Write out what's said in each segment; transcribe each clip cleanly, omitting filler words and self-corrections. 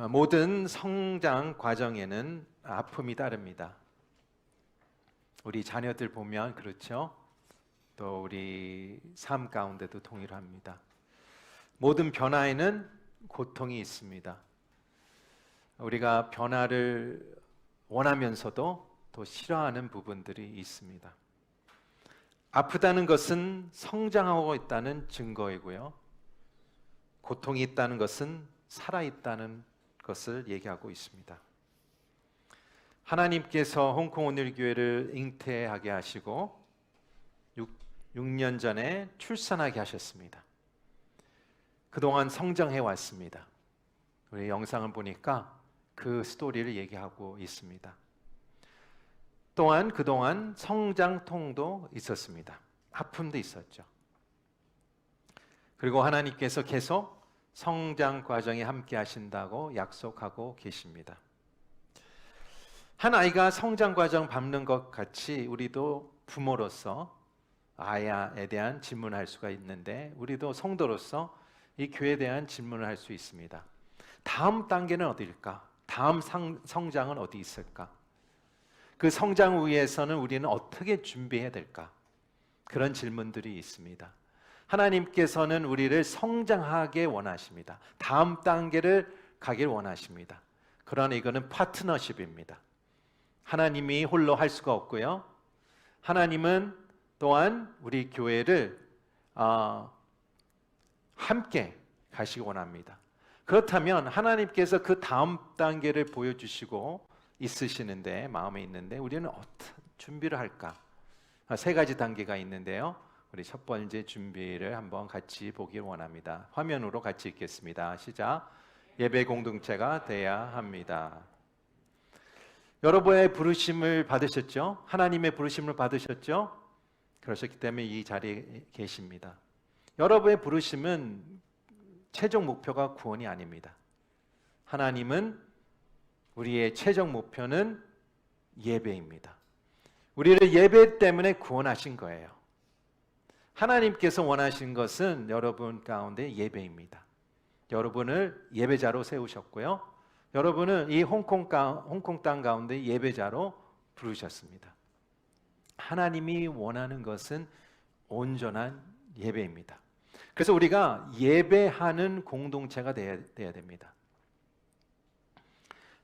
모든 성장 과정에는 아픔이 따릅니다. 우리 자녀들 보면 그렇죠. 또 우리 삶 가운데도 동일합니다. 모든 변화에는 고통이 있습니다. 우리가 변화를 원하면서도 또 싫어하는 부분들이 있습니다. 아프다는 것은 성장하고 있다는 증거이고요. 고통이 있다는 것은 살아있다는 것을 얘기하고 있습니다. 하나님께서 홍콩 온누리교회를 잉태하게 하시고 6년 전에 출산하게 하셨습니다. 그동안 성장해 왔습니다. 우리 영상을 보니까 그 스토리를 얘기하고 있습니다. 또한 그동안 성장통도 있었습니다. 아픔도 있었죠. 그리고 하나님께서 계속 성장 과정에 함께 하신다고 약속하고 계십니다. 한 아이가 성장 과정 밟는 것 같이 우리도 부모로서 아이에 대한 질문을 할 수가 있는데, 우리도 성도로서 이 교회에 대한 질문을 할 수 있습니다. 다음 단계는 어디일까? 다음 성장은 어디 있을까? 그 성장 위해서는 우리는 어떻게 준비해야 될까? 그런 질문들이 있습니다. 하나님께서는 우리를 성장하게 원하십니다. 다음 단계를 가길 원하십니다. 그러나 이거는 파트너십입니다. 하나님이 홀로 할 수가 없고요. 하나님은 또한 우리 교회를 함께 가시기 원합니다. 그렇다면 하나님께서 그 다음 단계를 보여주시고 있으시는데, 마음에 있는데 우리는 어떤 준비를 할까? 세 가지 단계가 있는데요. 우리 첫 번째 준비를 한번 같이 보길 원합니다. 화면으로 같이 읽겠습니다. 시작. 예배 공동체가 돼야 합니다. 여러분의 부르심을 받으셨죠? 하나님의 부르심을 받으셨죠? 그러셨기 때문에 이 자리에 계십니다. 여러분의 부르심은 최종 목표가 구원이 아닙니다. 하나님은 우리의 최종 목표는 예배입니다. 우리를 예배 때문에 구원하신 거예요. 하나님께서 원하신 것은 여러분 가운데 예배입니다. 여러분을 예배자로 세우셨고요. 여러분은 이 홍콩 땅 가운데 예배자로 부르셨습니다. 하나님이 원하는 것은 온전한 예배입니다. 그래서 우리가 예배하는 공동체가 돼야 됩니다.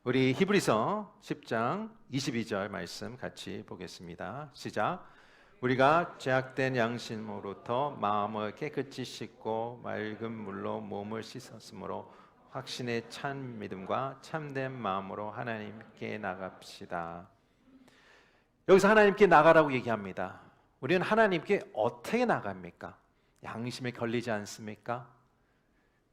우리 히브리서 10장 22절 말씀 같이 보겠습니다. 시작. 우리가 죄악된 양심으로부터 마음을 깨끗이 씻고 맑은 물로 몸을 씻었으므로 확신의 찬 믿음과 참된 마음으로 하나님께 나갑시다. 여기서 하나님께 나가라고 얘기합니다. 우리는 하나님께 어떻게 나갑니까? 양심에 걸리지 않습니까?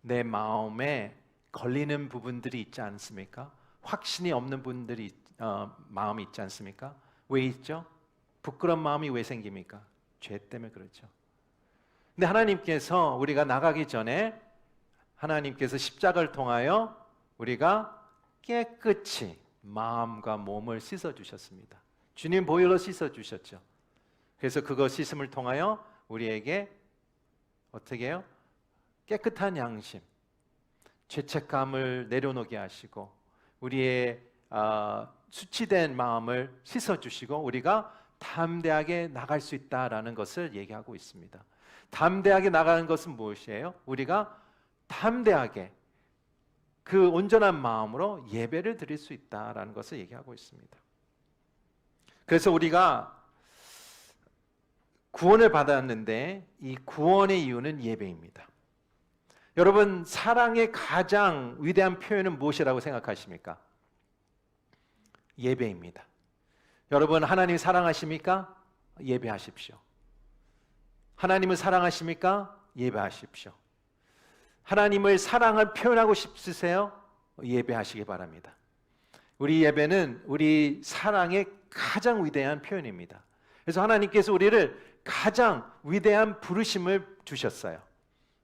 내 마음에 걸리는 부분들이 있지 않습니까? 확신이 없는 분들이 마음이 있지 않습니까? 왜 있죠? 부끄러운 마음이 왜 생깁니까? 죄 때문에 그렇죠. 근데 하나님께서 우리가 나가기 전에 하나님께서 십자가를 통하여 우리가 깨끗이 마음과 몸을 씻어 주셨습니다. 주님 보혈로 씻어 주셨죠. 그래서 그거 씻음을 통하여 우리에게 어떻게 해요? 깨끗한 양심, 죄책감을 내려놓게 하시고 우리의 수치된 마음을 씻어주시고 우리가 담대하게 나갈 수 있다라는 것을 얘기하고 있습니다. 담대하게 나가는 것은 무엇이에요? 우리가 담대하게 그 온전한 마음으로 예배를 드릴 수 있다라는 것을 얘기하고 있습니다. 그래서 우리가 구원을 받았는데 이 구원의 이유는 예배입니다. 여러분, 사랑의 가장 위대한 표현은 무엇이라고 생각하십니까? 예배입니다. 여러분, 하나님 사랑하십니까? 예배하십시오. 하나님을 사랑하십니까? 예배하십시오. 하나님을 사랑을 표현하고 싶으세요? 예배하시기 바랍니다. 우리 예배는 우리 사랑의 가장 위대한 표현입니다. 그래서 하나님께서 우리를 가장 위대한 부르심을 주셨어요.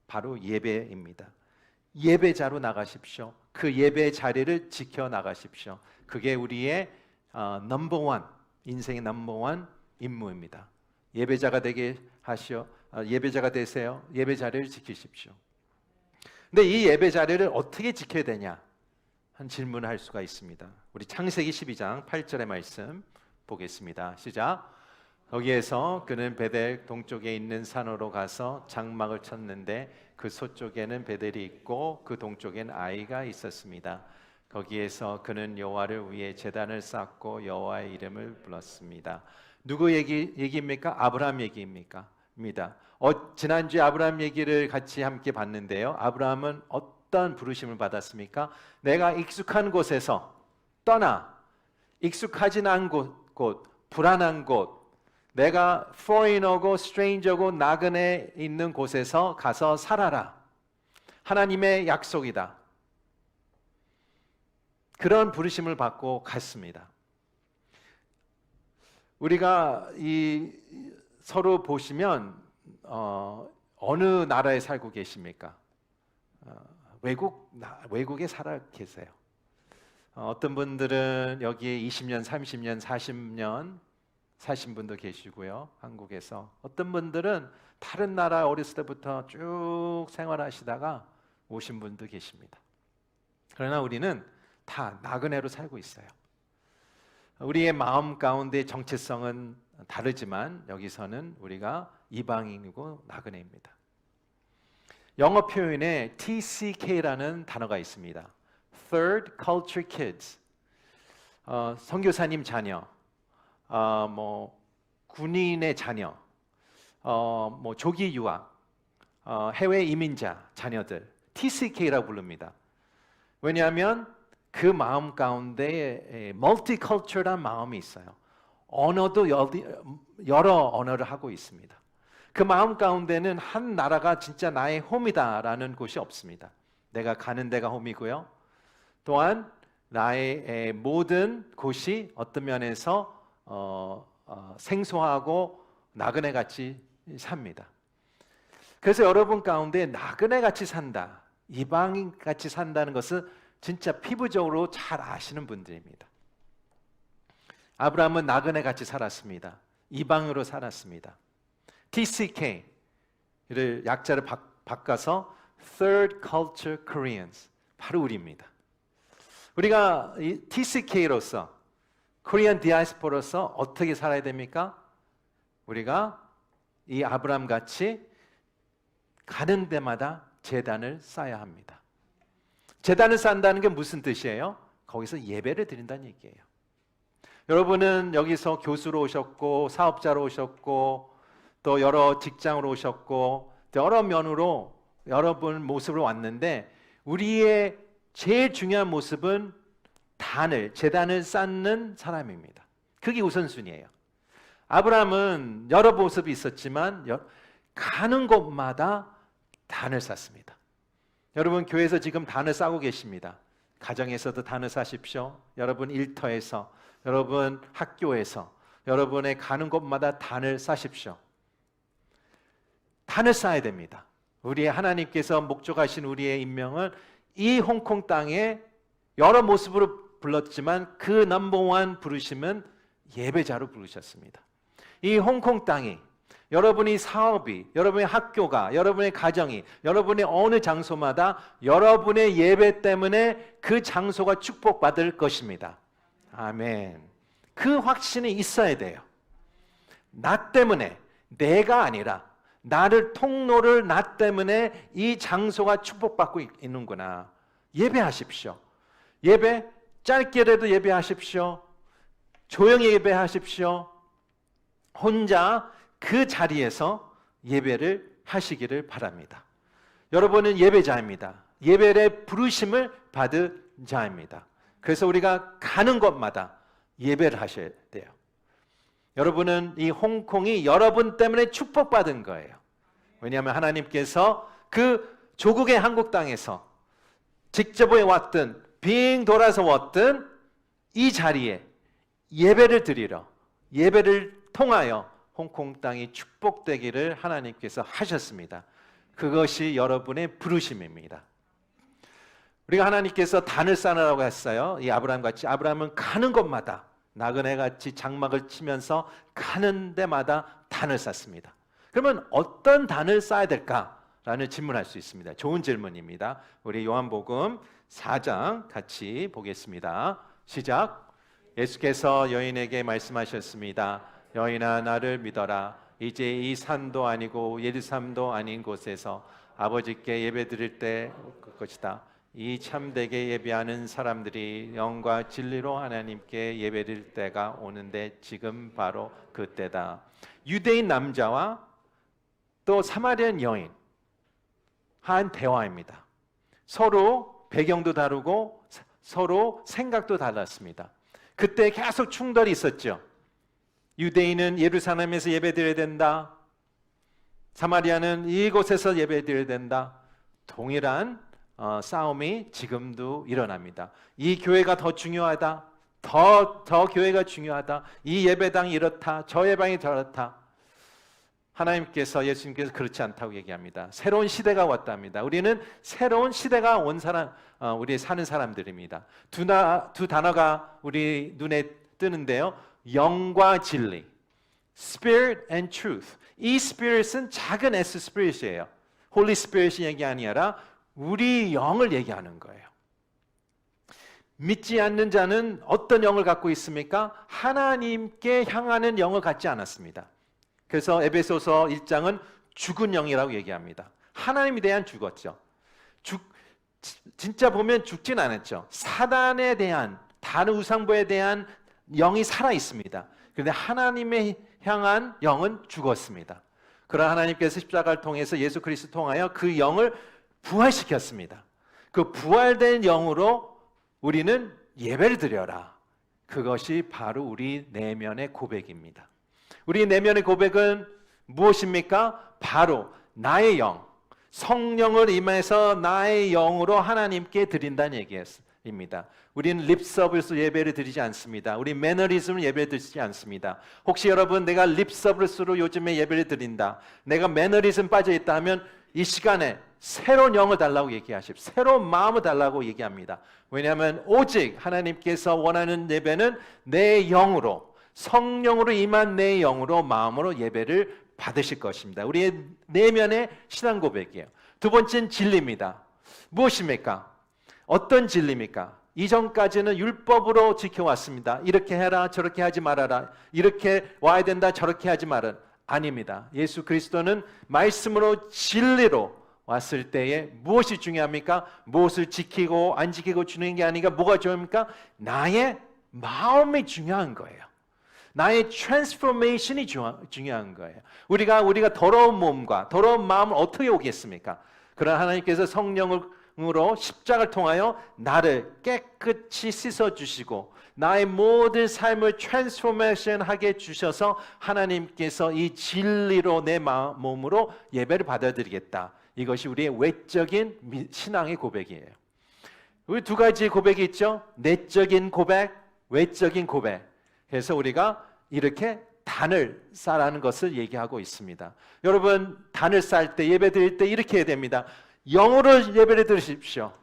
바로 예배입니다. 예배자로 나가십시오. 그 예배 자리를 지켜 나가십시오. 그게 우리의 넘버원, 인생의 넘버원 임무입니다. 예배자가 되게 하시오. 예배자가 되세요. 예배 자리를 지키십시오. 근데 이 예배 자리를 어떻게 지켜야 되냐? 한 질문을 할 수가 있습니다. 우리 창세기 12장 8절의 말씀 보겠습니다. 시작. 거기에서 그는 베델 동쪽에 있는 산으로 가서 장막을 쳤는데 그 서쪽에는 베델이 있고 그 동쪽엔 아이가 있었습니다. 거기에서 그는 여호와를 위해 제단을 쌓고 여호와의 이름을 불렀습니다. 누구 얘기입니까? 아브라함 얘기입니까? 입니다. 지난주에 아브라함 얘기를 같이 함께 봤는데요. 아브라함은 어떤 부르심을 받았습니까? 내가 익숙한 곳에서 떠나 익숙하진 않은 곳, 불안한 곳, 내가 foreigner고 stranger고 나그네 있는 곳에서 가서 살아라. 하나님의 약속이다. 그런 부르심을 받고 갔습니다. 우리가 서로 보시면 어느 나라에 살고 계십니까? 외국에 살아 계세요. 어떤 분들은 여기에 20년, 30년, 40년 사신 분도 계시고요. 한국에서. 어떤 분들은 다른 나라 어렸을 때부터 쭉 생활하시다가 오신 분도 계십니다. 그러나 우리는 다 나그네로 살고 있어요. 우리의 마음 가운데 정체성은 다르지만 여기서는 우리가 이방인이고 나그네입니다. 영어 표현에 TCK라는 단어가 있습니다. Third Culture Kids. 선교사님 자녀, 군인의 자녀, 조기 유학, 해외 이민자 자녀들 TCK라고 부릅니다. 왜냐하면 그 마음 가운데 멀티컬처럴한 마음이 있어요. 언어도 여러 언어를 하고 있습니다. 그 마음 가운데는 한 나라가 진짜 나의 홈이다라는 곳이 없습니다. 내가 가는 데가 홈이고요. 또한 나의 모든 곳이 어떤 면에서 생소하고 나그네같이 삽니다. 그래서 여러분 가운데 나그네같이 산다, 이방인같이 산다는 것은 진짜 피부적으로 잘 아시는 분들입니다. 아브라함은 나그네같이 살았습니다. 이방으로 살았습니다. TCK를 약자를 바꿔서 Third Culture Koreans, 바로 우리입니다. 우리가 이 TCK로서 코리안 디아스포라로서 어떻게 살아야 됩니까? 우리가 이 아브라함 같이 가는 데마다 제단을 쌓아야 합니다. 제단을 쌓는다는 게 무슨 뜻이에요? 거기서 예배를 드린다는 얘기예요. 여러분은 여기서 교수로 오셨고 사업자로 오셨고 또 여러 직장으로 오셨고 여러 면으로 여러분 모습으로 왔는데 우리의 제일 중요한 모습은 제단을 쌓는 사람입니다. 그게 우선순위예요. 아브라함은 여러 모습이 있었지만 가는 곳마다 단을 쌓습니다. 여러분 교회에서 지금 단을 쌓고 계십니다. 가정에서도 단을 쌓으십시오. 여러분 일터에서, 여러분 학교에서, 여러분의 가는 곳마다 단을 쌓으십시오. 단을 쌓아야 됩니다. 우리의 하나님께서 목적하신 우리의 인명은 이 홍콩 땅에 여러 모습으로 불렀지만 그 넘버원 부르심은 예배자로 부르셨습니다. 이 홍콩 땅이 여러분의 사업이, 여러분의 학교가, 여러분의 가정이, 여러분의 어느 장소마다 여러분의 예배 때문에 그 장소가 축복받을 것입니다. 아멘. 그 확신이 있어야 돼요. 나 때문에, 내가 아니라 나를 통로를 나 때문에 이 장소가 축복받고 있는구나. 예배하십시오. 예배 짧게라도 예배하십시오. 조용히 예배하십시오. 혼자 그 자리에서 예배를 하시기를 바랍니다. 여러분은 예배자입니다. 예배의 부르심을 받은 자입니다. 그래서 우리가 가는 곳마다 예배를 하셔야 돼요. 여러분은 이 홍콩이 여러분 때문에 축복받은 거예요. 왜냐하면 하나님께서 그 조국의 한국 땅에서 직접 왔든 빙 돌아서 왔든 이 자리에 예배를 드리러, 예배를 통하여 홍콩 땅이 축복되기를 하나님께서 하셨습니다. 그것이 여러분의 부르심입니다. 우리가 하나님께서 단을 쌓으라고 했어요. 이 아브라함 같이. 아브라함은 가는 곳마다 나그네 같이 장막을 치면서 가는 데마다 단을 쌓습니다. 그러면 어떤 단을 쌓아야 될까라는 질문할 수 있습니다. 좋은 질문입니다. 우리 요한복음 4장 같이 보겠습니다. 시작. 예수께서 여인에게 말씀하셨습니다. 여인아, 나를 믿어라. 이제 이 산도 아니고 예루살렘도 아닌 곳에서 아버지께 예배드릴 때 올 것이다. 이 참되게 예배하는 사람들이 영과 진리로 하나님께 예배드릴 때가 오는데 지금 바로 그때다. 유대인 남자와 또 사마리안 여인 한 대화입니다. 서로 배경도 다르고 서로 생각도 달랐습니다. 그때 계속 충돌이 있었죠. 유대인은 예루살렘에서 예배드려야 된다. 사마리아는 이곳에서 예배드려야 된다. 동일한 싸움이 지금도 일어납니다. 이 교회가 더 중요하다. 더 교회가 중요하다. 이 예배당이 이렇다. 저 예배당이 저렇다. 하나님께서, 예수님께서 그렇지 않다고 얘기합니다. 새로운 시대가 왔답니다. 우리는 새로운 시대가 온 사람, 우리 사는 사람들입니다. 두 단어가 우리 눈에 뜨는데요. 영과 진리, Spirit and Truth. 이 Spirit은 작은 S Spirit이에요. Holy Spirit이 얘기 아니라 우리 영을 얘기하는 거예요. 믿지 않는 자는 어떤 영을 갖고 있습니까? 하나님께 향하는 영을 갖지 않았습니다. 그래서 에베소서 1장은 죽은 영이라고 얘기합니다. 하나님에 대한 죽었죠. 진짜 보면 죽진 않았죠. 사단에 대한, 다른 우상보에 대한 영이 살아 있습니다. 그런데 하나님에 향한 영은 죽었습니다. 그러나 하나님께서 십자가를 통해서 예수 그리스도 통하여 그 영을 부활시켰습니다. 그 부활된 영으로 우리는 예배를 드려라. 그것이 바로 우리 내면의 고백입니다. 우리 내면의 고백은 무엇입니까? 바로 나의 영, 성령을 임해서 나의 영으로 하나님께 드린다는 얘기입니다. 우리는 립서비스 예배를 드리지 않습니다. 우리 매너리즘을 예배를 드리지 않습니다. 혹시 여러분, 내가 립서비스로 요즘에 예배를 드린다, 내가 매너리즘 빠져있다 하면 이 시간에 새로운 영을 달라고 얘기하십시오. 새로운 마음을 달라고 얘기합니다. 왜냐하면 오직 하나님께서 원하는 예배는 내 영으로, 성령으로 임한 내 영으로, 마음으로 예배를 받으실 것입니다. 우리의 내면의 신앙 고백이에요. 두 번째는 진리입니다. 무엇입니까? 어떤 진리입니까? 이전까지는 율법으로 지켜왔습니다. 이렇게 해라, 저렇게 하지 말아라, 이렇게 와야 된다, 저렇게 하지 말아라. 아닙니다. 예수 그리스도는 말씀으로 진리로 왔을 때에 무엇이 중요합니까? 무엇을 지키고 안 지키고 주는 게 아니라 뭐가 중요합니까? 나의 마음이 중요한 거예요. 나의 트랜스포메이션이 중요한 거예요. 우리가 더러운 몸과 더러운 마음을 어떻게 오겠습니까? 그러나 하나님께서 성령으로 십자가를 통하여 나를 깨끗이 씻어주시고 나의 모든 삶을 트랜스포메이션 하게 주셔서 하나님께서 이 진리로 내 몸으로 예배를 받아들이겠다. 이것이 우리의 외적인 신앙의 고백이에요. 우리 두 가지 고백이 있죠. 내적인 고백, 외적인 고백. 그래서 우리가 이렇게 단을 쌓라는 것을 얘기하고 있습니다. 여러분, 단을 쌓을 때, 예배 드릴 때 이렇게 해야 됩니다. 영으로 예배를 드리십시오.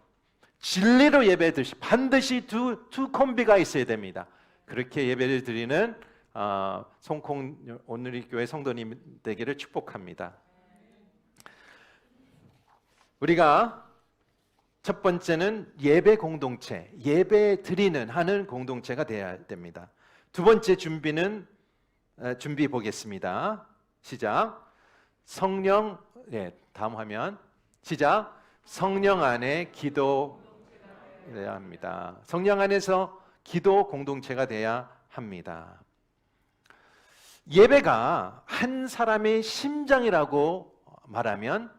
진리로 예배 드리십시오. 반드시 두 콤비가 있어야 됩니다. 그렇게 예배를 드리는 송콩 오늘의 교회 성도님 되기를 축복합니다. 우리가 첫 번째는 예배 공동체, 예배 드리는 하는 공동체가 되어야 됩니다. 두 번째 준비 보겠습니다. 시작. 성령, 다음 화면. 시작. 성령 안에 기도해야 합니다. 성령 안에서 기도 공동체가 돼야 합니다. 예배가 한 사람의 심장이라고 말하면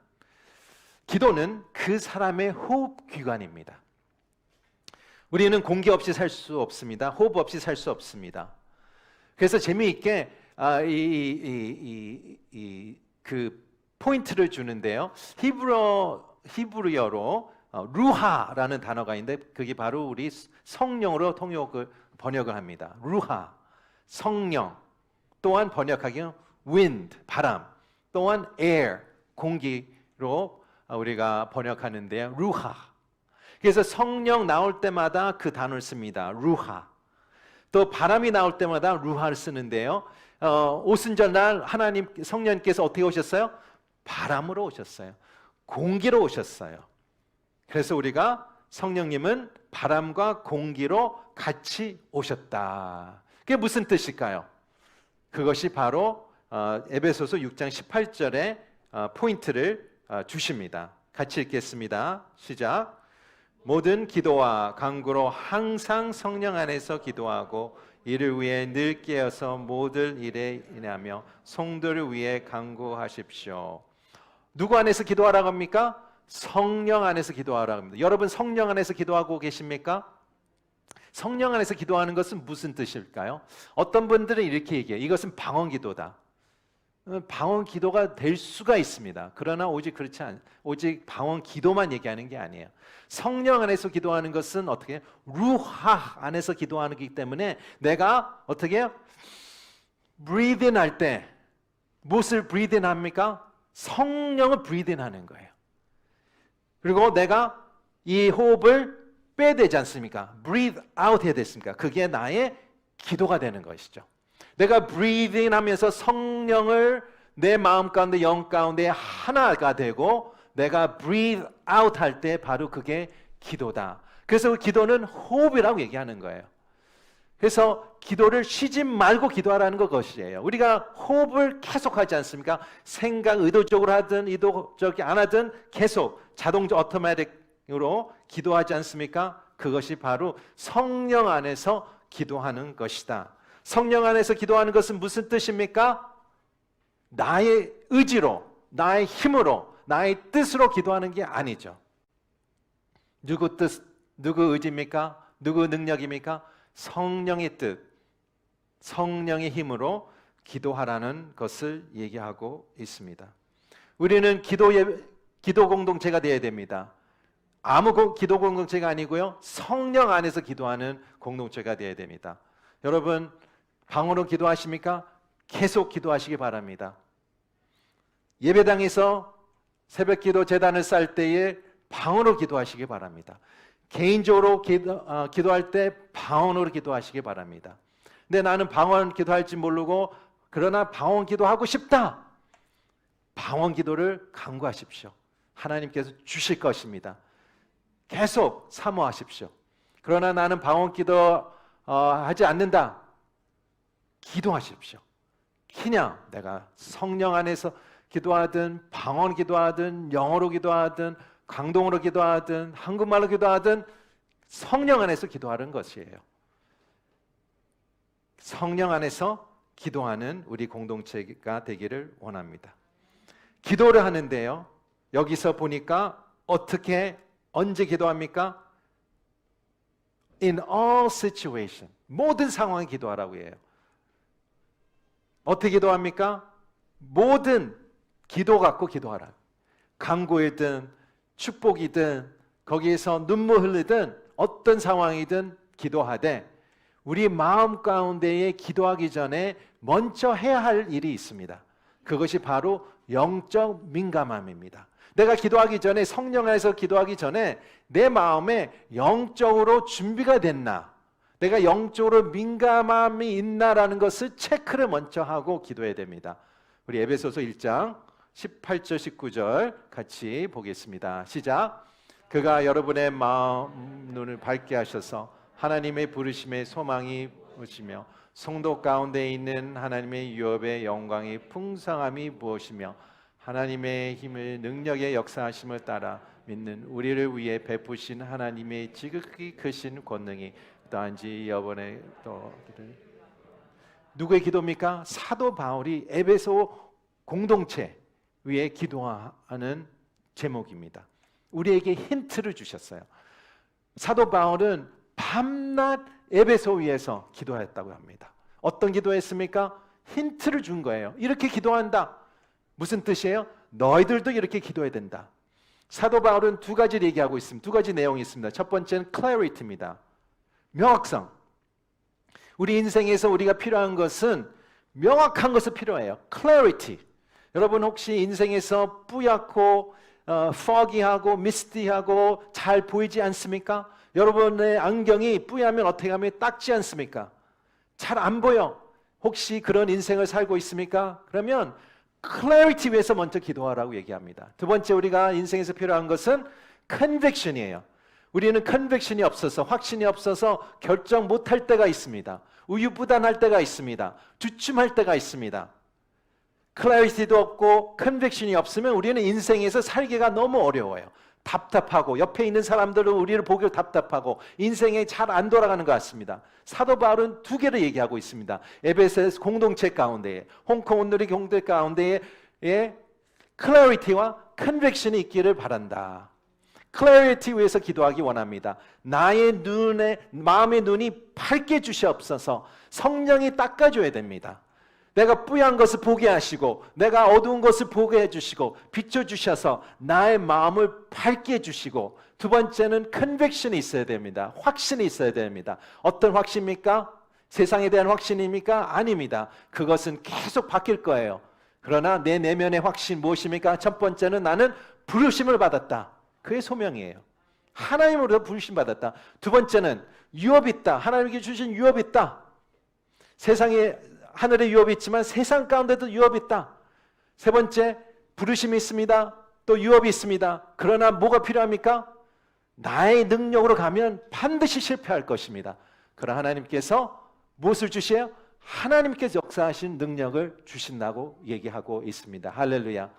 기도는 그 사람의 호흡기관입니다. 우리는 공기 없이 살 수 없습니다. 호흡 없이 살 수 없습니다. 그래서 재미있게 그 포인트를 주는데요. 히브리어로 루하라는 단어가 있는데 그게 바로 우리 성령으로 번역을 합니다. 루하, 성령. 또한 번역하기는 wind, 바람. 또한 air, 공기로 우리가 번역하는데요. 루하. 그래서 성령 나올 때마다 그 단어를 씁니다. 루하. 또 바람이 나올 때마다 루하를 쓰는데요. 오순절날 하나님 성령님께서 어떻게 오셨어요? 바람으로 오셨어요. 공기로 오셨어요. 그래서 우리가 성령님은 바람과 공기로 같이 오셨다. 그게 무슨 뜻일까요? 그것이 바로 에베소서 6장 18절에 포인트를 주십니다. 같이 읽겠습니다. 시작. 모든 기도와 간구로 항상 성령 안에서 기도하고 이를 위해 늘 깨어서 모든 일에 인하며 성도를 위해 간구하십시오. 누구 안에서 기도하라고 합니까? 성령 안에서 기도하라고 합니다. 여러분 성령 안에서 기도하고 계십니까? 성령 안에서 기도하는 것은 무슨 뜻일까요? 어떤 분들은 이렇게 얘기해요. 이것은 방언 기도다. 방언 기도가 될 수가 있습니다. 그러나 오직 방언 기도만 얘기하는 게 아니에요. 성령 안에서 기도하는 것은 어떻게 해요? 루하 안에서 기도하는 거기 때문에 내가 어떻게 해요? breathe in 할 때 무엇을 breathe in 합니까? 성령을 breathe in 하는 거예요. 그리고 내가 이 호흡을 빼야 되지 않습니까? breathe out 해야 됐습니까? 그게 나의 기도가 되는 것이죠. 내가 breathe in 하면서 성령을 내 마음 가운데 영 가운데 하나가 되고 내가 breathe out 할 때 바로 그게 기도다. 그래서 그 기도는 호흡이라고 얘기하는 거예요. 그래서 기도를 쉬지 말고 기도하라는 것이에요. 우리가 호흡을 계속하지 않습니까? 생각 의도적으로 하든 의도적이 안 하든 계속 자동적 오토매틱으로 기도하지 않습니까? 그것이 바로 성령 안에서 기도하는 것이다. 성령 안에서 기도하는 것은 무슨 뜻입니까? 나의 의지로, 나의 힘으로, 나의 뜻으로 기도하는 게 아니죠. 누구 뜻, 누구 의지입니까? 누구 능력입니까? 성령의 뜻, 성령의 힘으로 기도하라는 것을 얘기하고 있습니다. 우리는 기도 공동체가 되어야 됩니다. 아무 기도 공동체가 아니고요. 성령 안에서 기도하는 공동체가 되어야 됩니다. 여러분 방언으로 기도하십니까? 계속 기도하시기 바랍니다. 예배당에서 새벽기도 제단을 쌀 때에 방언으로 기도하시기 바랍니다. 개인적으로 기도할 때 방언으로 기도하시기 바랍니다. 근데 나는 방언 기도할지 모르고 그러나 방언 기도하고 싶다. 방언 기도를 간구하십시오. 하나님께서 주실 것입니다. 계속 사모하십시오. 그러나 나는 방언 기도 하지 않는다. 기도하십시오. 그냥 내가 성령 안에서 기도하든 방언 기도하든 영어로 기도하든 강동으로 기도하든 한국말로 기도하든 성령 안에서 기도하는 것이에요. 성령 안에서 기도하는 우리 공동체가 되기를 원합니다. 기도를 하는데요. 여기서 보니까 어떻게 언제 기도합니까? In all situation. 모든 상황에 기도하라고 해요. 어떻게 기도합니까? 모든 기도 갖고 기도하라. 간구이든 축복이든 거기에서 눈물 흘리든 어떤 상황이든 기도하되 우리 마음 가운데에 기도하기 전에 먼저 해야 할 일이 있습니다. 그것이 바로 영적 민감함입니다. 내가 기도하기 전에 성령 안에서 기도하기 전에 내 마음에 영적으로 준비가 됐나? 내가 영적으로 민감함이 있나라는 것을 체크를 먼저 하고 기도해야 됩니다. 우리 에베소서 1장 18절 19절 같이 보겠습니다. 시작. 그가 여러분의 마음 눈을 밝게 하셔서 하나님의 부르심의 소망이 무엇이며 성도 가운데 있는 하나님의 유업의 영광의 풍성함이 무엇이며 하나님의 힘을 능력의 역사하심을 따라 믿는 우리를 위해 베푸신 하나님의 지극히 크신 권능이 또한지 여번에 또 누구의 기도입니까? 사도 바울이 에베소 공동체 위에 기도하는 제목입니다. 우리에게 힌트를 주셨어요. 사도 바울은 밤낮 에베소 위에서 기도했다고 합니다. 어떤 기도했습니까? 힌트를 준 거예요. 이렇게 기도한다. 무슨 뜻이에요? 너희들도 이렇게 기도해야 된다. 사도 바울은 두 가지를 얘기하고 있습니다. 두 가지 내용이 있습니다. 첫 번째는 clarity입니다. 명확성. 우리 인생에서 우리가 필요한 것은 명확한 것이 필요해요. clarity. 여러분 혹시 인생에서 뿌옇고 foggy하고 misty하고 잘 보이지 않습니까? 여러분의 안경이 뿌옇면 어떻게 하면 닦지 않습니까? 잘 안 보여. 혹시 그런 인생을 살고 있습니까? 그러면 clarity 위해서 먼저 기도하라고 얘기합니다. 두 번째 우리가 인생에서 필요한 것은 conviction이에요. 우리는 컨빅션이 없어서, 확신이 없어서 결정 못할 때가 있습니다. 우유부단할 때가 있습니다. 주춤할 때가 있습니다. 클래리티도 없고 컨빅션이 없으면 우리는 인생에서 살기가 너무 어려워요. 답답하고 옆에 있는 사람들은 우리를 보기로 답답하고 인생에 잘 안 돌아가는 것 같습니다. 사도 바울은 두 개를 얘기하고 있습니다. 에베소서 공동체 가운데에, 홍콩 온누리 공동체 가운데에 클래리티와 컨빅션이 있기를 바란다. 클래리티 위해서 기도하기 원합니다. 나의 마음의 눈이 밝게 주시옵소서. 성령이 닦아줘야 됩니다. 내가 뿌연 것을 보게 하시고 내가 어두운 것을 보게 해주시고 비춰주셔서 나의 마음을 밝게 해주시고, 두 번째는 컨빅션이 있어야 됩니다. 확신이 있어야 됩니다. 어떤 확신입니까? 세상에 대한 확신입니까? 아닙니다. 그것은 계속 바뀔 거예요. 그러나 내 내면의 확신 무엇입니까? 첫 번째는 나는 부르심을 받았다. 그게 소명이에요. 하나님으로부터 부르심 받았다. 두 번째는 유업이 있다. 하나님께 주신 유업이 있다. 세상에 하늘에 유업이 있지만 세상 가운데도 유업이 있다. 세 번째, 부르심이 있습니다. 또 유업이 있습니다. 그러나 뭐가 필요합니까? 나의 능력으로 가면 반드시 실패할 것입니다. 그러나 하나님께서 무엇을 주세요? 하나님께서 역사하신 능력을 주신다고 얘기하고 있습니다. 할렐루야.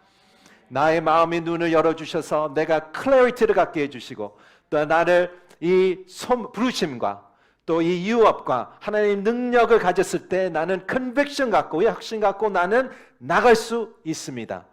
나의 마음의 눈을 열어주셔서 내가 클래리티를 갖게 해주시고, 또 나를 이 부르심과 또 이 유업과 하나님의 능력을 가졌을 때 나는 컨빅션 갖고, 확신 갖고 나는 나갈 수 있습니다.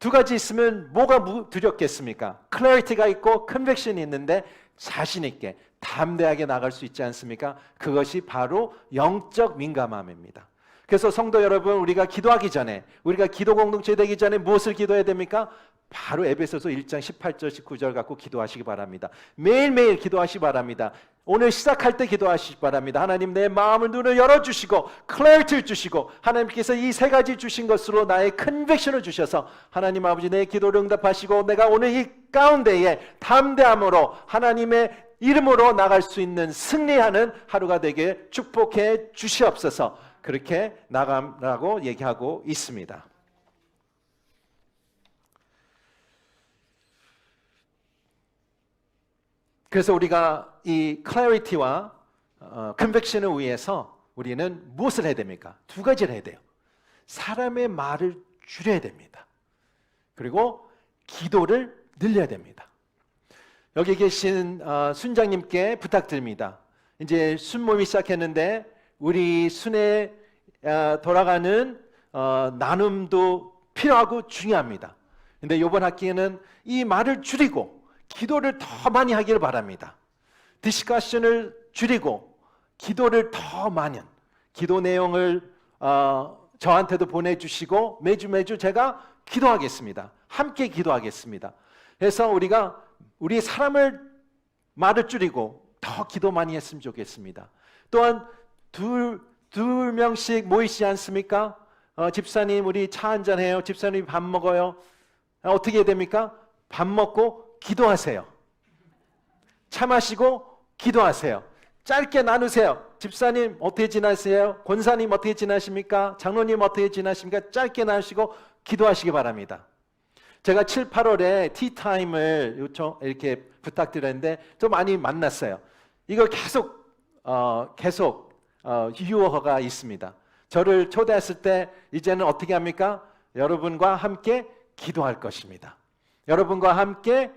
두 가지 있으면 뭐가 두렵겠습니까? 클래리티가 있고 컨빅션이 있는데 자신 있게 담대하게 나갈 수 있지 않습니까? 그것이 바로 영적 민감함입니다. 그래서 성도 여러분, 우리가 기도하기 전에, 우리가 기도 공동체 되기 전에 무엇을 기도해야 됩니까? 바로 에베소서 1장 18절 19절 갖고 기도하시기 바랍니다. 매일매일 기도하시기 바랍니다. 오늘 시작할 때 기도하시기 바랍니다. 하나님, 내 마음을 눈을 열어주시고 클래리티를 주시고 하나님께서 이 세 가지 주신 것으로 나의 컨빅션을 주셔서 하나님 아버지 내 기도를 응답하시고 내가 오늘 이 가운데에 담대함으로 하나님의 이름으로 나갈 수 있는 승리하는 하루가 되게 축복해 주시옵소서. 그렇게 나가라고 얘기하고 있습니다. 그래서 우리가 이 클래리티와 컨빅션을 위해서 우리는 무엇을 해야 됩니까? 두 가지를 해야 돼요. 사람의 말을 줄여야 됩니다. 그리고 기도를 늘려야 됩니다. 여기 계신 순장님께 부탁드립니다. 이제 순모임이 시작했는데 우리 순에 돌아가는 나눔도 필요하고 중요합니다. 근데 이번 학기에는 이 말을 줄이고 기도를 더 많이 하기를 바랍니다. 디스커션을 줄이고 기도를 더 많이, 기도 내용을 저한테도 보내주시고 매주 제가 기도하겠습니다. 함께 기도하겠습니다. 그래서 우리가 우리 사람을 말을 줄이고 더 기도 많이 했으면 좋겠습니다. 또한 둘 명씩 모이시지 않습니까? 집사님 우리 차 한잔 해요. 집사님 밥 먹어요. 어떻게 해야 됩니까? 밥 먹고 기도하세요. 차 마시고 기도하세요. 짧게 나누세요. 집사님 어떻게 지나세요? 권사님 어떻게 지나십니까? 장로님 어떻게 지나십니까? 짧게 나누시고 기도하시기 바랍니다. 제가 7, 8월에 티타임을 이렇게 부탁드렸는데 좀 많이 만났어요. 이걸 계속 유효가 있습니다. 저를 초대했을 때 이제는 어떻게 합니까? 여러분과 함께 기도할 것입니다. 여러분과 함께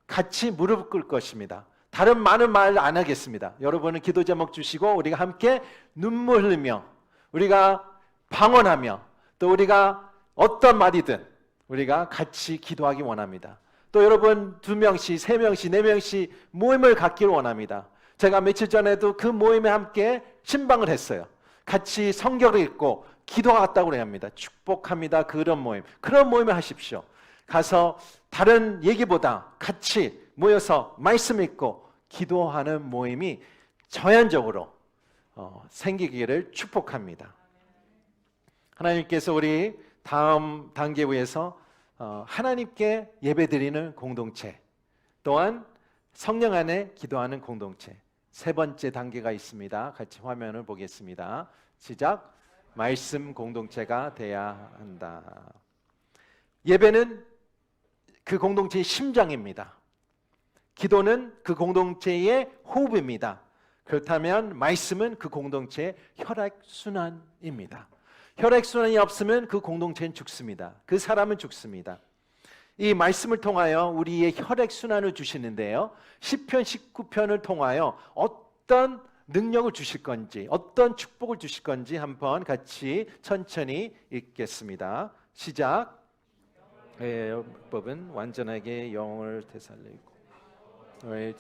같이 무릎 꿇을 것입니다. 다른 많은 말 안 하겠습니다. 여러분은 기도 제목 주시고 우리가 함께 눈물 흘리며 우리가 방언하며 또 우리가 어떤 말이든 우리가 같이 기도하기 원합니다. 또 여러분 2명씩, 3명씩, 4명씩 모임을 갖기를 원합니다. 제가 며칠 전에도 그 모임에 함께 신방을 했어요. 같이 성경을 읽고 기도하겠다고 합니다. 축복합니다. 그런 모임을 하십시오. 가서 다른 얘기보다 같이 모여서 말씀 읽고 기도하는 모임이 자연적으로 생기기를 축복합니다. 하나님께서 우리 다음 단계 위해서 하나님께 예배드리는 공동체, 또한 성령 안에 기도하는 공동체, 세 번째 단계가 있습니다. 같이 화면을 보겠습니다. 시작. 말씀 공동체가 돼야 한다. 예배는 그 공동체의 심장입니다. 기도는 그 공동체의 호흡입니다. 그렇다면 말씀은 그 공동체의 혈액순환입니다. 혈액순환이 없으면 그 공동체는 죽습니다. 그 사람은 죽습니다. 이 말씀을 통하여 우리의 혈액순환을 주시는데요, 시편 19편을 통하여 어떤 능력을 주실 건지, 어떤 축복을 주실 건지 한번 같이 천천히 읽겠습니다. 시작. 율법은 완전하게 영을 되살리고 너의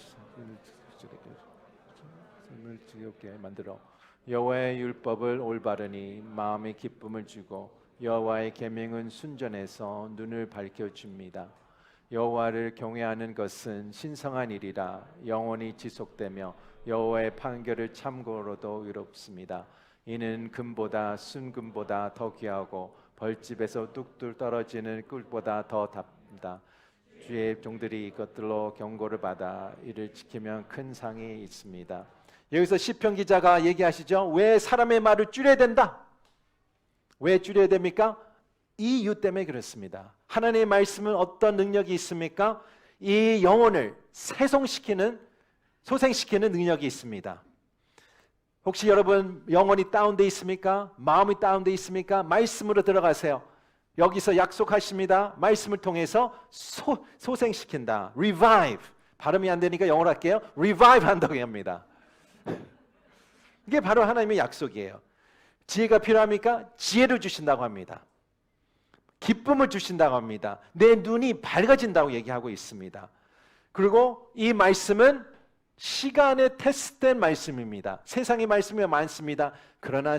삶을 즐겁게 만들어 여호와의 율법을 올바르니 마음의 기쁨을 주고 여호와의 계명은 순전해서 눈을 밝혀줍니다. 여호와를 경외하는 것은 신성한 일이라 영원히 지속되며 여호와의 판결을 참고로도 의롭습니다. 이는 금보다 순금보다 더 귀하고 벌집에서 뚝뚝 떨어지는 꿀보다 더 답니다. 주의 종들이 이것들로 경고를 받아 이를 지키면 큰 상이 있습니다. 여기서 시편 기자가 얘기하시죠. 왜 사람의 말을 줄여야 된다? 왜 줄여야 됩니까? 이 이유 때문에 그렇습니다. 하나님의 말씀은 어떤 능력이 있습니까? 이 영혼을 소생시키는 능력이 있습니다. 혹시 여러분 영혼이 다운돼 있습니까? 마음이 다운돼 있습니까? 말씀으로 들어가세요. 여기서 약속하십니다. 말씀을 통해서 소생시킨다. revive. 발음이 안 되니까 영어로 할게요. revive 한다고 합니다. 이게 바로 하나님의 약속이에요. 지혜가 필요합니까? 지혜를 주신다고 합니다. 기쁨을 주신다고 합니다. 내 눈이 밝아진다고 얘기하고 있습니다. 그리고 이 말씀은 시간에 테스트된 말씀입니다. 세상의 말씀이 많습니다. 그러나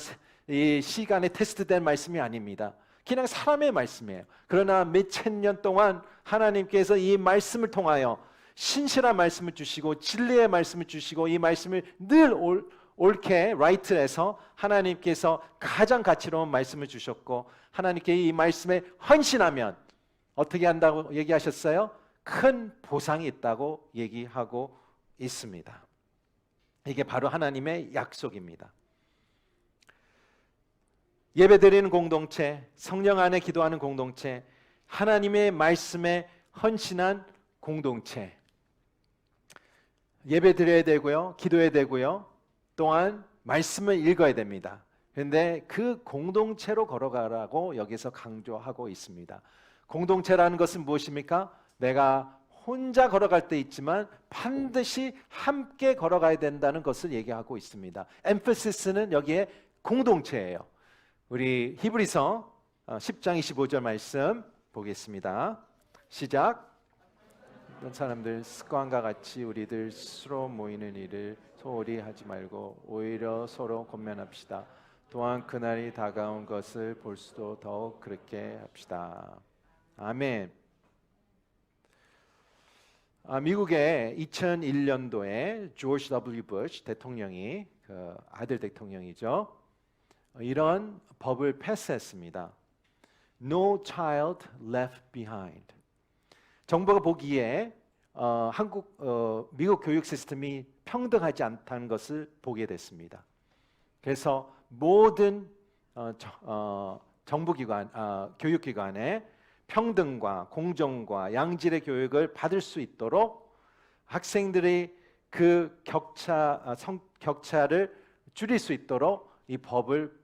이 시간에 테스트된 말씀이 아닙니다. 그냥 사람의 말씀이에요. 그러나 몇천 년 동안 하나님께서 이 말씀을 통하여 신실한 말씀을 주시고 진리의 말씀을 주시고 이 말씀을 늘 옳게 라이트해서 하나님께서 가장 가치로운 말씀을 주셨고 하나님께 이 말씀에 헌신하면 어떻게 한다고 얘기하셨어요? 큰 보상이 있다고 얘기하고 있습니다. 이게 바로 하나님의 약속입니다. 예배드리는 공동체, 성령 안에 기도하는 공동체, 하나님의 말씀에 헌신한 공동체. 예배드려야 되고요, 기도해야 되고요, 또한 말씀을 읽어야 됩니다. 그런데 그 공동체로 걸어가라고 여기서 강조하고 있습니다. 공동체라는 것은 무엇입니까? 내가 혼자 걸어갈 때 있지만 반드시 함께 걸어가야 된다는 것을 얘기하고 있습니다. 엠퍼시스는 여기에 공동체예요. 우리 히브리서 10장 25절 말씀 보겠습니다. 시작. 어떤 사람들 습관과 같이 우리들 스스로 모이는 일을 소홀히 하지 말고 오히려 서로 권면합시다. 또한 그날이 다가온 것을 볼 수도 더욱 그렇게 합시다. 아멘. 미국의 2001년도에 조지 W. 부시 대통령이 그 아들 대통령이죠. 이런 법을 패스했습니다. No child left behind. 정부가 보기에 미국 교육 시스템이 평등하지 않다는 것을 보게 됐습니다. 그래서 모든 정부기관, 교육기관에 평등과 공정과 양질의 교육을 받을 수 있도록 학생들이 그 격차를 줄일 수 있도록 이 법을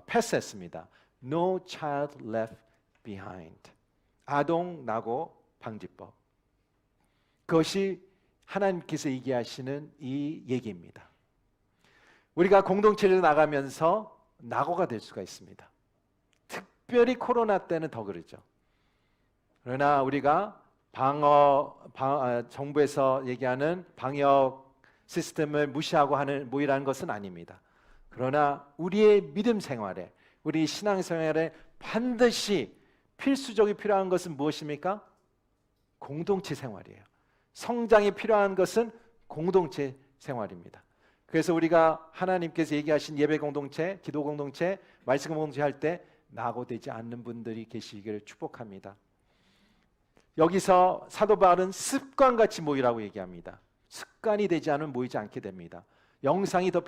패스했습니다. No child left behind. 아동 낙오 방지법. 그것이 하나님께서 얘기하시는 이 얘기입니다. 우리가 공동체를 나가면서 낙오가 될 수가 있습니다. 특별히 코로나 때는 더 그러죠. 그러나 우리가 정부에서 얘기하는 방역 시스템을 무시하고 하는 모이라는 것은 아닙니다. 그러나 우리의 믿음 생활에, 우리 신앙 생활에 반드시 필수적이 필요한 것은 무엇입니까? 공동체 생활이에요. 성장이 필요한 것은 공동체 생활입니다. 그래서 우리가 하나님께서 얘기하신 예배 공동체, 기도 공동체, 말씀 공동체 할 때 낙오되지 않는 분들이 계시기를 축복합니다. 여기서 사도 바울은 습관같이 모이라고 얘기합니다. 습관이 되지 않으면 모이지 않게 됩니다. 영상이 더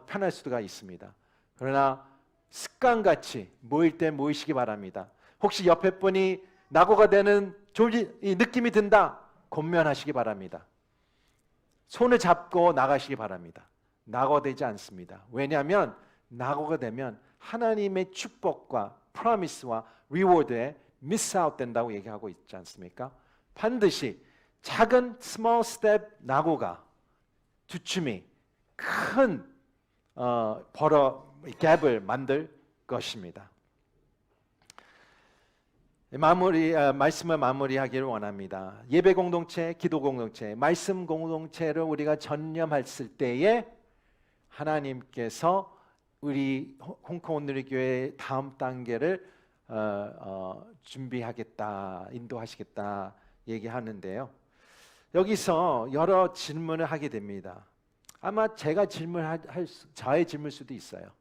편할 수가 있습니다. 그러나 습관같이 모일 때 모이시기 바랍니다. 혹시 옆에 분이 낙오가 되는 느낌이 든다. 권면하시기 바랍니다. 손을 잡고 나가시기 바랍니다. 낙오되지 않습니다. 왜냐하면 낙오가 되면 하나님의 축복과 프로미스와 리워드에 미스 아웃 된다고 얘기하고 있지 않습니까? 반드시 작은 스몰 스텝 낙오가 주춤이 큰 갭을 만들 것입니다. 말씀을 마무리하기를 원합니다. 예배 공동체, 기도 공동체, 말씀 공동체를 우리가 전념했을 때에 하나님께서 우리 홍콩 온누리교회의 다음 단계를 준비하겠다, 인도하시겠다 얘기하는데요. 여기서 여러 질문을 하게 됩니다. 아마 제가 저의 질문일 수도 있어요.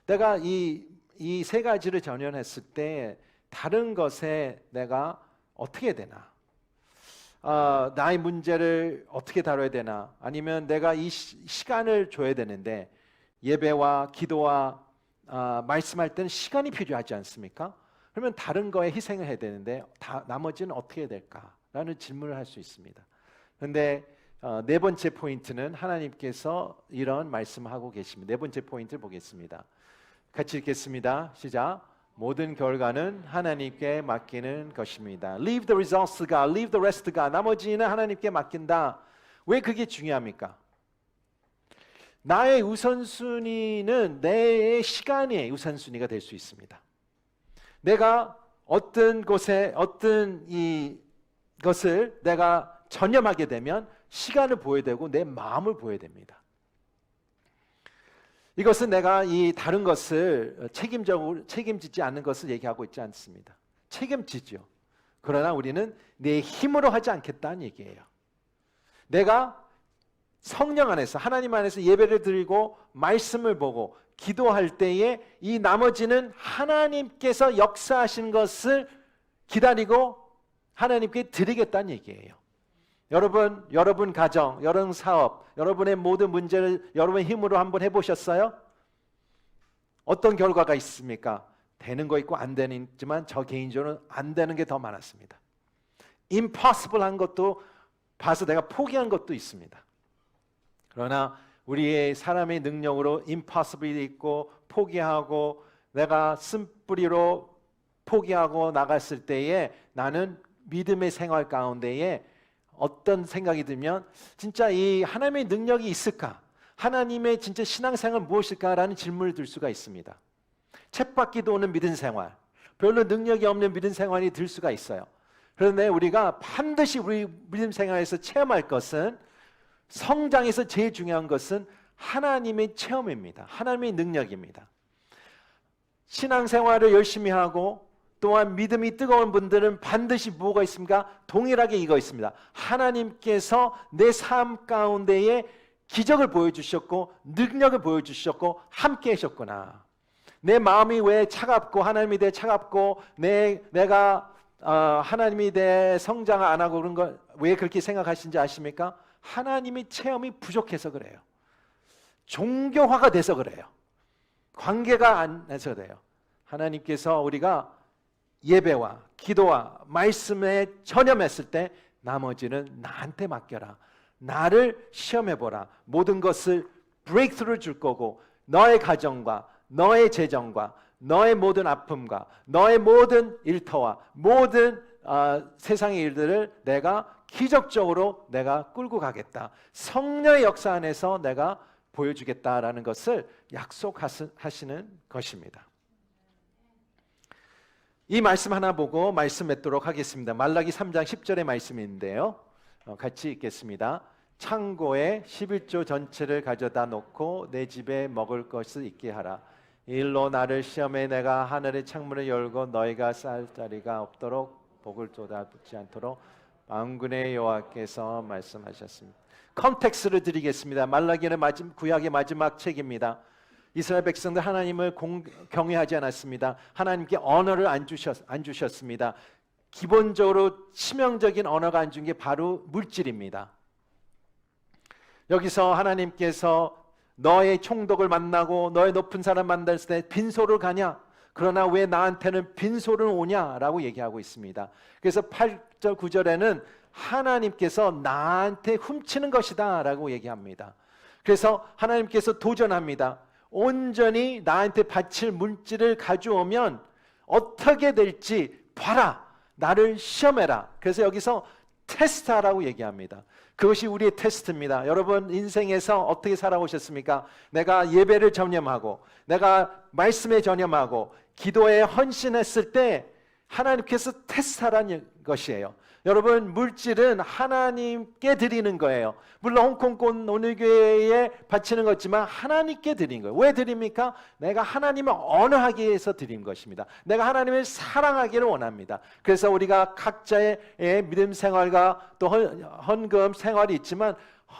내가 이 세 가지를 전연했을 때 다른 것에 내가 어떻게 해야 되나? 나의 문제를 어떻게 다뤄야 되나? 아니면 내가 이 시간을 줘야 되는데 예배와 기도와 말씀할 때는 시간이 필요하지 않습니까? 그러면 다른 거에 희생을 해야 되는데 나머지는 어떻게 해야 될까? 라는 질문을 할 수 있습니다. 그런데 네 번째 포인트는 하나님께서 이런 말씀하고 계십니다. 네 번째 포인트를 보겠습니다. 같이 읽겠습니다. 시작. 모든 결과는 하나님께 맡기는 것입니다. Leave the results to God, leave the rest to God. 나머지는 하나님께 맡긴다. 왜 그게 중요합니까? 나의 우선순위는 내 시간의 우선순위가 될 수 있습니다. 내가 어떤 곳에 어떤 것을 내가 전념하게 되면 시간을 보여야 되고 내 마음을 보여야 됩니다. 이것은 내가 이 다른 것을 책임지지 않는 것을 얘기하고 있지 않습니다. 책임지죠. 그러나 우리는 내 힘으로 하지 않겠다는 얘기예요. 내가 성령 안에서 하나님 안에서 예배를 드리고 말씀을 보고 기도할 때에 이 나머지는 하나님께서 역사하신 것을 기다리고 하나님께 드리겠다는 얘기예요. 여러분 가정, 여러분 사업, 여러분의 모든 문제를 여러분의 힘으로 한번 해보셨어요? 어떤 결과가 있습니까? 되는 거 있고 안 되는 있지만 저 개인적으로는 안 되는 게 더 많았습니다. impossible 한 것도 봐서 내가 포기한 것도 있습니다. 그러나 우리의 사람의 능력으로 impossible이 있고 포기하고 내가 쓴뿌리로 포기하고 나갔을 때에 나는 믿음의 생활 가운데에 어떤 생각이 들면 진짜 이 하나님의 능력이 있을까? 하나님의 진짜 신앙생활은 무엇일까라는 질문을 들 수가 있습니다. 쳇바퀴도 오는 믿음 생활, 별로 능력이 없는 믿음 생활이 들 수가 있어요. 그런데 우리가 반드시 우리 믿음 생활에서 체험할 것은 성장에서 제일 중요한 것은 하나님의 체험입니다. 하나님의 능력입니다. 신앙생활을 열심히 하고 또한 믿음이 뜨거운 분들은 반드시 뭐가 있습니까? 동일하게 이거 있습니다. 하나님께서 내 삶 가운데에 기적을 보여주셨고 능력을 보여주셨고 함께 하셨구나. 내 마음이 왜 차갑고 하나님에 대해 차갑고 내가 하나님에 대해 성장을 안 하고 그런 걸 왜 그렇게 생각하신지 아십니까? 하나님의 체험이 부족해서 그래요. 종교화가 돼서 그래요. 관계가 안 돼서 그래요. 하나님께서 우리가 예배와 기도와 말씀에 전념했을 때 나머지는 나한테 맡겨라. 나를 시험해보라. 모든 것을 브레이크스루를 줄 거고 너의 가정과 너의 재정과 너의 모든 아픔과 너의 모든 일터와 모든 세상의 일들을 내가 기적적으로 내가 끌고 가겠다. 성령의 역사 안에서 내가 보여주겠다라는 것을 약속하시는 것입니다. 이 말씀 하나 보고 말씀 맺도록 하겠습니다. 말라기 3장 10절의 말씀인데요. 같이 읽겠습니다. 창고에 11조 전체를 가져다 놓고 내 집에 먹을 것을 있게 하라. 일로 나를 시험해 내가 하늘의 창문을 열고 너희가 쌀 자리가 없도록 복을 쏟아붓지 않도록 만군의 여호와께서 말씀하셨습니다. 컨텍스트를 드리겠습니다. 말라기는 구약의 마지막 책입니다. 이스라엘 백성들 하나님을 경외하지 않았습니다. 하나님께 언어를 안 주셨습니다. 기본적으로 치명적인 언어가 안 준 게 바로 물질입니다. 여기서 하나님께서 너의 총독을 만나고 너의 높은 사람 만났을 때 빈소를 가냐? 그러나 왜 나한테는 빈소를 오냐라고 얘기하고 있습니다. 그래서 8절 9절에는 하나님께서 나한테 훔치는 것이다 라고 얘기합니다. 그래서 하나님께서 도전합니다. 온전히 나한테 바칠 물질을 가져오면 어떻게 될지 봐라. 나를 시험해라. 그래서 여기서 테스트하라고 얘기합니다. 그것이 우리의 테스트입니다. 여러분 인생에서 어떻게 살아오셨습니까? 내가 예배를 전념하고 내가 말씀에 전념하고 기도에 헌신했을 때 하나님께서 테스트하라는 것이에요. 여러분 물질은 하나님께 드리는 거예요. 물론 홍콩권 오늘교회에 바치는 거지만 하나님께 드린 거예요. 왜 드립니까? 내가 하나님을 언어하기 위해서 드린 것입니다. 내가 하나님을 사랑하기를 원합니다. 그래서 우리가 각자의 믿음 생활과 또 헌금 생활이 있지만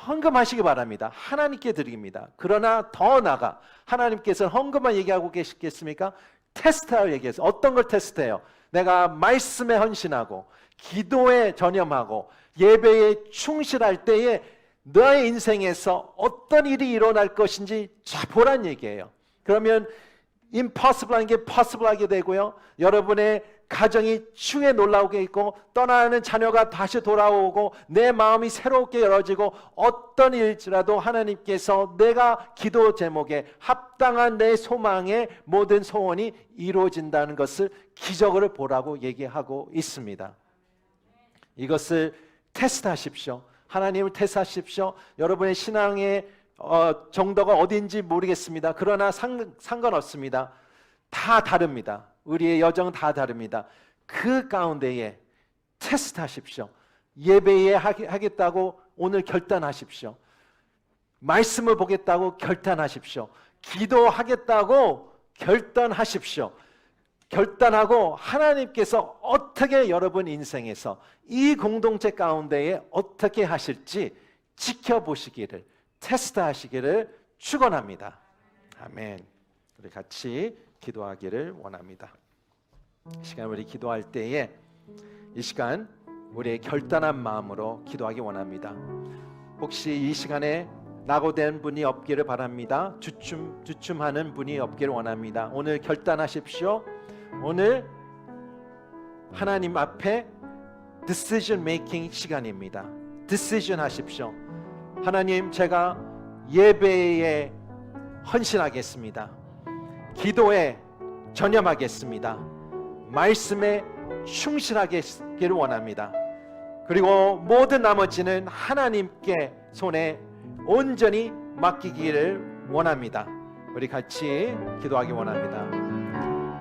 헌금하시기 바랍니다. 하나님께 드립니다. 그러나 더 나아가 하나님께서는 헌금만 얘기하고 계시겠습니까? 테스트하고 얘기해서 어떤 걸 테스트해요? 내가 말씀에 헌신하고 기도에 전념하고 예배에 충실할 때에 너의 인생에서 어떤 일이 일어날 것인지 자 보란 얘기예요. 그러면 impossible한 게 possible하게 되고요. 여러분의 가정이 춤에 놀라우게 있고 떠나는 자녀가 다시 돌아오고 내 마음이 새롭게 열어지고 어떤 일이라도 하나님께서 내가 기도 제목에 합당한 내 소망의 모든 소원이 이루어진다는 것을 기적으로 보라고 얘기하고 있습니다. 이것을 테스트하십시오. 하나님을 테스트하십시오. 여러분의 신앙의 정도가 어딘지 모르겠습니다. 그러나 상관없습니다. 다 다릅니다. 우리의 여정은 다 다릅니다. 그 가운데에 테스트하십시오. 예배에 하겠다고 오늘 결단하십시오. 말씀을 보겠다고 결단하십시오. 기도하겠다고 결단하십시오. 결단하고 하나님께서 어떻게 여러분 인생에서 이 공동체 가운데에 어떻게 하실지 지켜보시기를 테스트하시기를 축원합니다. 아멘. 우리 같이 기도하기를 원합니다. 이 시간 우리 기도할 때에 이 시간 우리의 결단한 마음으로 기도하기 원합니다. 혹시 이 시간에 낙오된 분이 없기를 바랍니다. 주춤하는 분이 없기를 원합니다. 오늘 결단하십시오. 오늘 하나님 앞에 decision making 시간입니다. decision 하십시오. 하나님, 제가 예배에 헌신하겠습니다. 기도에 전념하겠습니다. 말씀에 충실하기를 원합니다. 그리고 모든 나머지는 하나님께 손에 온전히 맡기기를 원합니다. 우리 같이 기도하기 원합니다.